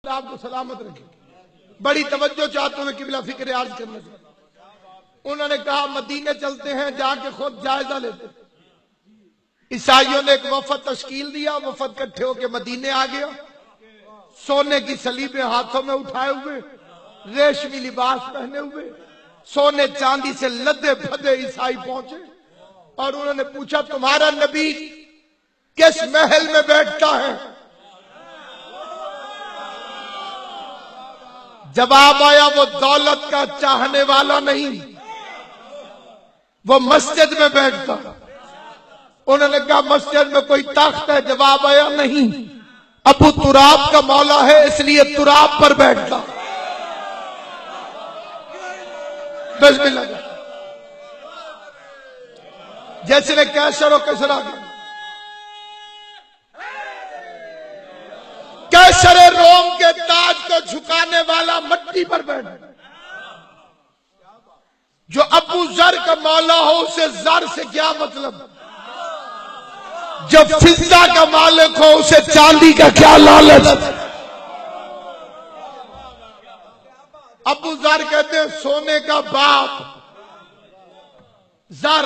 آپ کو سلامت رکھے. بڑی توجہ چاہتا ہوں میں قبلہ فکر عرض کرنا چاہتا ہوں. انہوں نے کہا مدینے چلتے ہیں, جا کے خود جائزہ لیتے. عیسائیوں نے ایک وفد تشکیل دیا, وفد کٹھے ہو کے مدینے آ گیا. سونے کی سلیبیں ہاتھوں میں اٹھائے ہوئے, ریشمی لباس پہنے ہوئے, سونے چاندی سے لدے پھدے عیسائی پہنچے اور انہوں نے پوچھا تمہارا نبی کس محل میں بیٹھتا ہے؟ جواب آیا وہ دولت کا چاہنے والا نہیں, وہ مسجد میں بیٹھتا. انہوں نے کہا مسجد میں کوئی تخت ہے؟ جواب آیا نہیں, ابو تراب کا مولا ہے اس لیے تراب پر بیٹھتا. بسم اللہ. جیسے نے کیسر و کسرا کیا, کیسر روم کے تاج کو جھکانے والا مٹی پر بیٹھا. جو ابو ذر کا مولا ہو اسے زر سے کیا مطلب, جو فضہ کا مالک ہو اسے چاندی کا کیا لالچ. ابو ذر کہتے ہیں سونے کا باپ زر,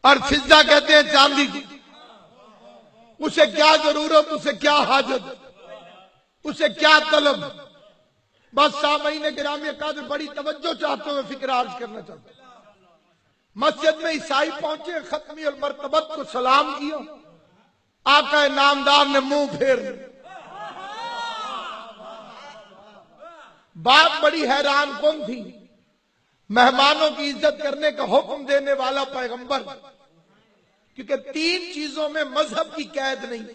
اور فضہ کہتے ہیں چاندی کی. اسے کیا ضرورت, اسے کیا حاجت, اسے کیا طلب. بس سامعین گرامی قدر بڑی توجہ چاہتے ہوئے فکر عرض کرنا چاہتا ہوں. مسجد میں عیسائی پہنچے, ختمی المرتبت کو سلام کیا. آقا نامدار نے منہ پھیر لیا. بات بڑی حیران کن تھی. مہمانوں کی عزت کرنے کا حکم دینے والا پیغمبر, کیونکہ تین چیزوں میں مذہب کی قید نہیں.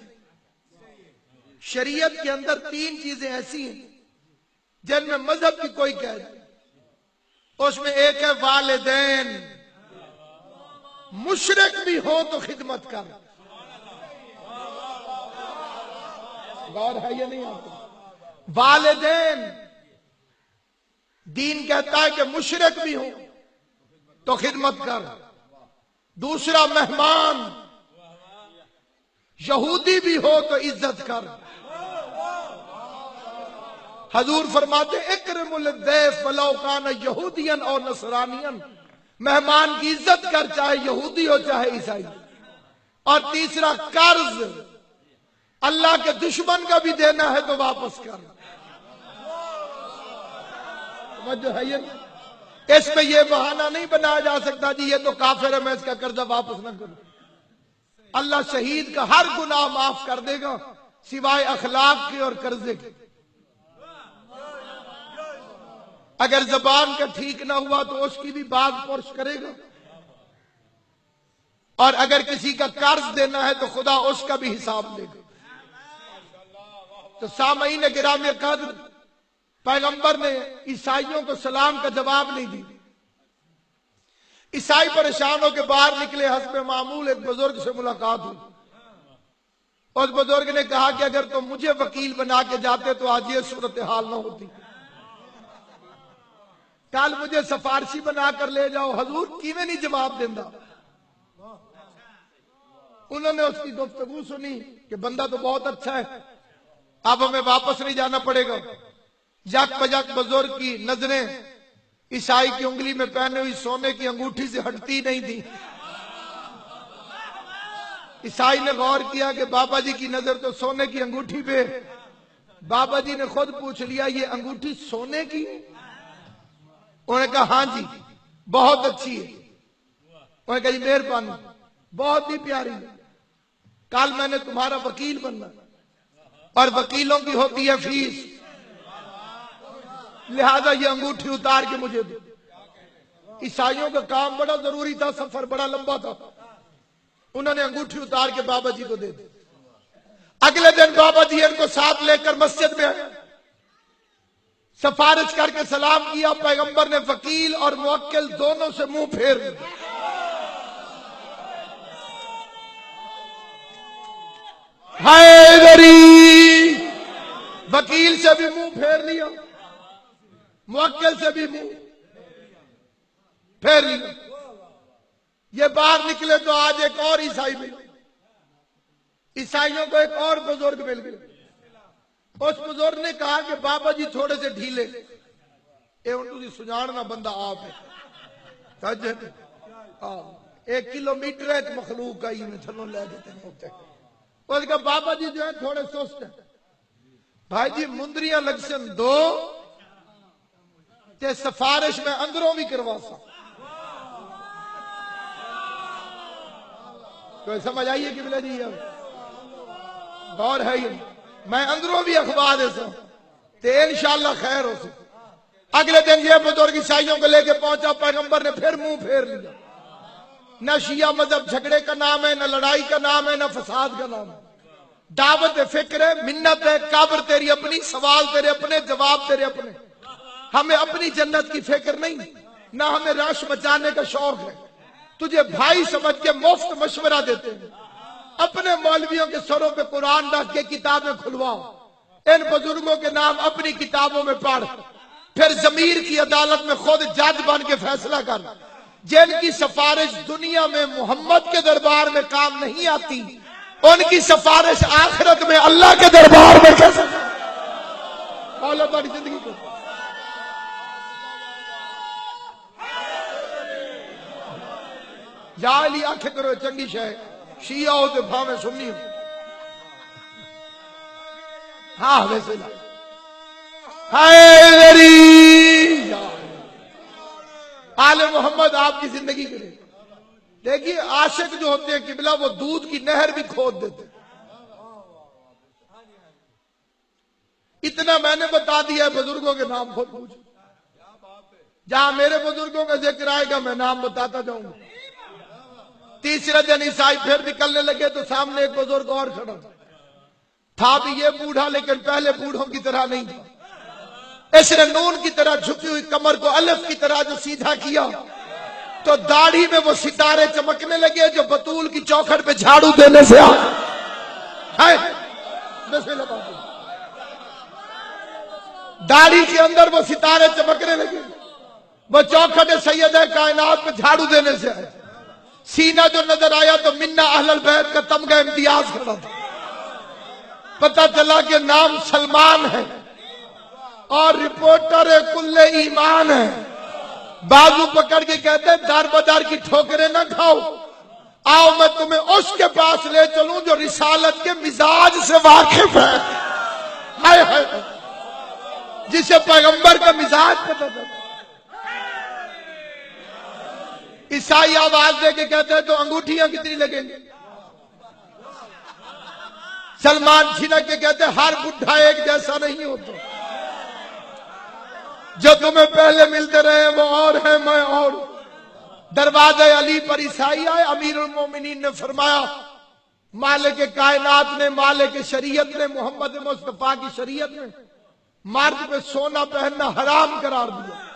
شریعت کے اندر تین چیزیں ایسی ہیں جن میں مذہب کی کوئی قید نہیں. اس میں ایک ہے والدین, مشرک بھی ہو تو خدمت کر. غور ہے یا نہیں آپ کو؟ والدین, دین کہتا ہے کہ مشرک بھی ہو تو خدمت کر. دوسرا مہمان, یہودی بھی ہو تو عزت کر. حضور فرماتے اکرم الضیف ولو کان یہودیا او نصرانیا, مہمان کی عزت کر چاہے یہودی ہو چاہے عیسائی. اور تیسرا قرض, اللہ کے دشمن کا بھی دینا ہے تو واپس کر. توجہ ہے یہ, اس پہ یہ بہانہ نہیں بنایا جا سکتا جی یہ تو کافر ہے میں اس کا قرضہ واپس نہ کروں. اللہ شہید کا ہر گناہ معاف کر دے گا سوائے اخلاق کے اور قرضے کے. اگر زبان کا ٹھیک نہ ہوا تو اس کی بھی بات پرس کرے گا, اور اگر کسی کا قرض دینا ہے تو خدا اس کا بھی حساب لے گا. تو سامعین گرامی قدر, پیغمبر نے عیسائیوں کو سلام کا جواب نہیں دی. عیسائی پریشان ہو کے باہر نکلے. حسب معمول ایک بزرگ سے ملاقات ہوئی. اس بزرگ نے کہا کہ اگر تم مجھے وکیل بنا کے جاتے تو آج یہ صورتحال نہ ہوتی. کل مجھے سفارشی بنا کر لے جاؤ. حضور کیویں نہیں جواب دیندہ. انہوں نے اس کی گفتگو سنی کہ بندہ تو بہت اچھا ہے, اب ہمیں واپس نہیں جانا پڑے گا. یک بجک بزرگ کی نظریں عیسائی کی انگلی میں پہنے ہوئی سونے کی انگوٹھی سے ہٹتی نہیں تھی. عیسائی نے غور کیا کہ بابا جی کی نظر تو سونے کی انگوٹھی پہ. بابا جی نے خود پوچھ لیا یہ انگوٹھی سونے کی؟ انہوں نے کہا ہاں جی بہت اچھی ہے. انہوں نے کہا جی مہربانی, بہت ہی پیاری ہے. کل میں نے تمہارا وکیل بننا, اور وکیلوں کی ہوتی ہے فیس, لہذا یہ انگوٹھی اتار کے مجھے دو. عیسائیوں کا کام بڑا ضروری تھا, سفر بڑا لمبا تھا. انہوں نے انگوٹھی اتار کے بابا جی کو دے دی. اگلے دن بابا جی ان کو ساتھ لے کر مسجد میں آئے. سفارش کر کے سلام کیا. پیغمبر نے وکیل اور موکل دونوں سے منہ پھیر لیا. حیدری, وکیل سے بھی منہ پھیر لیا, موکل سے بھی منہ پھیر لیا. یہ باہر نکلے تو آج ایک اور عیسائی مل. عیسائیوں کو ایک اور بزرگ مل گئے. اس بزرگ نے کہا کہ بابا جی تھوڑے سے ڈھیلے اے ان تسی سجاننا بندہ آپ ہے سجن 1 کلومیٹر ہے مخلوق کا ہی میں چلو لے دیتے ہیں ہوتے اس کا بابا جی جو ہے تھوڑے سست ہیں بھائی جی مندریاں لگ سن 2 تے سفارش میں اندروں بھی کروا سا کوئی سمجھ آئیے کہ بلے جی غور ہے یہ میں اندروں بھی اخبار دے سا تے انشاءاللہ خیر ہو سکتا اگلے دن یہ بزرگ عیسائیوں کو لے کے پہنچا پیغمبر نے پھر منہ پھیر لیا نہ شیعہ مذہب جھگڑے کا نام ہے نہ لڑائی کا نام ہے نہ فساد کا نام ہے دعوت فکر ہے منت ہے قبر تیری اپنی سوال تیرے اپنے جواب تیرے اپنے ہمیں اپنی جنت کی فکر نہیں نہ ہمیں رش بچانے کا شوق ہے تجھے بھائی سمجھ کے مفت مشورہ دیتے ہیں اپنے مولویوں کے سروں پہ قرآن رکھ کے کتابیں کھلواؤ ان بزرگوں کے نام اپنی کتابوں میں پڑھ پھر ضمیر کی عدالت میں خود جج بن کے فیصلہ کر جن کی سفارش دنیا میں محمد کے دربار میں کام نہیں آتی ان کی سفارش آخرت میں اللہ کے دربار میں کیسے زندگی کو یا علی آنکھیں کرو چنگی شے شیعہ ہو تو بھاویں سنی ہو ہاں ویسے لا آل محمد آپ کی زندگی کرے دیکھیے عاشق جو ہوتے ہیں قبلہ وہ دودھ کی نہر بھی کھود دیتے اتنا میں نے بتا دیا ہے بزرگوں کے نام خود پوچھ جہاں میرے بزرگوں کا ذکر آئے گا میں نام بتاتا جاؤں گا تیسرے دن عیسائی پھر نکلنے لگے تو سامنے ایک بزرگ اور کھڑا تھا بھی یہ بوڑھا لیکن پہلے بوڑھوں کی طرح نہیں تھا اس نے نون کی طرح جھکی ہوئی کمر کو الف کی طرح جو سیدھا کیا تو داڑھی میں وہ ستارے چمکنے لگے جو بطول کی چوکھٹ پہ جھاڑو دینے سے داڑھی کے اندر وہ ستارے چمکنے لگے وہ چوکھٹ سیدہ کائنات پہ جھاڑو دینے سے آئے سینہ جو نظر آیا تو منا اہل البیت کا تمغہ امتیاز کھڑا تھا پتہ چلا کہ نام سلمان ہے اور رپورٹر کل ایمان ہے بازو پکڑ کے کہتے ہیں دار بدار کی ٹھوکریں نہ کھاؤ آؤ میں تمہیں اس کے پاس لے چلوں جو رسالت کے مزاج سے واقف ہے ہائے ہائے جسے پیغمبر کا مزاج پتہ تھا عیسائی آواز دے کے کہتے ہیں تو انگوٹھیاں کتنی لگیں گے سلمان چھنک کے کہتے ہیں ہر بڈھا ایک جیسا نہیں ہوتا جو تمہیں پہلے ملتے رہے وہ اور ہے میں اور دروازہ علی پر عیسائی آئے امیر المومنین نے فرمایا مالک کائنات نے مالک شریعت نے محمد مصطفیٰ کی شریعت نے مرد پہ سونا پہننا حرام قرار دیا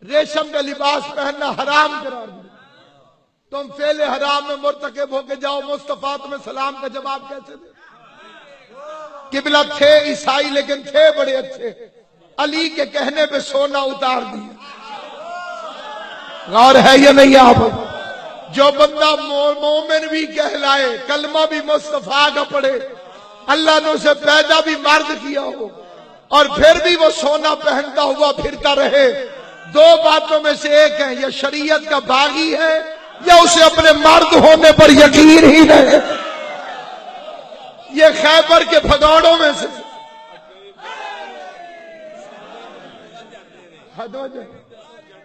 ریشم کا لباس پہننا حرام قرار دیا تم فعل حرام میں مرتکب ہو کے جاؤ مصطفیٰ تمہیں سلام کا جواب کیسے دے قبلہ تھے عیسائی لیکن تھے بڑے اچھے علی کے کہنے پہ سونا اتار دیا غور ہے یا نہیں آپ جو بندہ مومن بھی کہلائے کلمہ بھی مصطفیٰ کا پڑھے اللہ نے اسے پیدا بھی مرد کیا ہو اور پھر بھی وہ سونا پہنتا ہوا پھرتا رہے دو باتوں میں سے ایک ہے یا شریعت کا باغی ہے یا اسے اپنے مرد ہونے پر یقین ہی نہیں یہ خیبر کے بھگوڑوں میں سے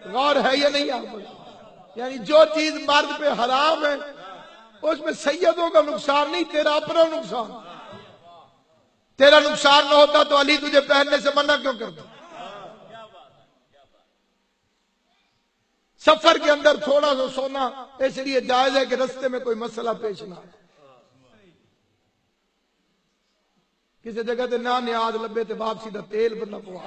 غور ہے یا نہیں آپ یعنی جو چیز مرد پہ حرام ہے اس میں سیدوں کا نقصان نہیں تیرا اپنا نقصان تیرا نقصان نہ ہوتا تو علی تجھے پہننے سے منع کیوں کرتا سفر کے اندر تھوڑا سا سونا اس لیے جائز ہے کہ رستے میں کوئی مسئلہ پیش نہ آئے کسی جگہ تے نہ نیاز لبے تے واپسی دا تیل بننا پوا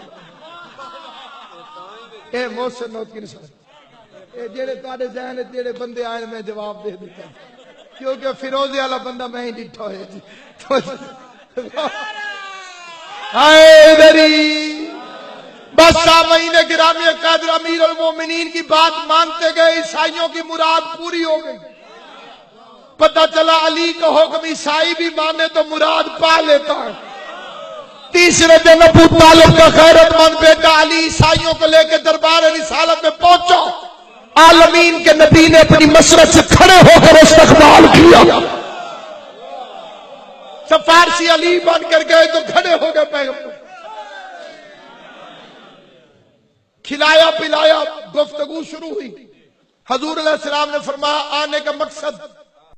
اے محسن نوت کی نسبت اے جڑے تاڑے ذہن جڑے بندے آئے میں جواب دے دیتا کیونکہ فیروزے والا بندہ میں ہی ڈٹھا ہے جی ہائے دری بس سامعین گرامی قدر امیر المومنین کی بات مانتے گئے عیسائیوں کی مراد پوری ہو گئی پتہ چلا علی کا حکم عیسائی بھی مانے تو مراد پا لیتا ہے تیسرے دن ابو طالب کا غیرت مند بیٹا علی عیسائیوں کو لے کے دربار رسالت میں پہنچا. عالمین کے نبی نے اپنی مسرت سے کھڑے ہو کر استقبال کیا. سفارسی علی بن کر گئے تو کھڑے ہو گئے پیغمبر. کھلایا پلایا، گفتگو شروع ہوئی. حضور علیہ السلام نے فرمایا آنے کا مقصد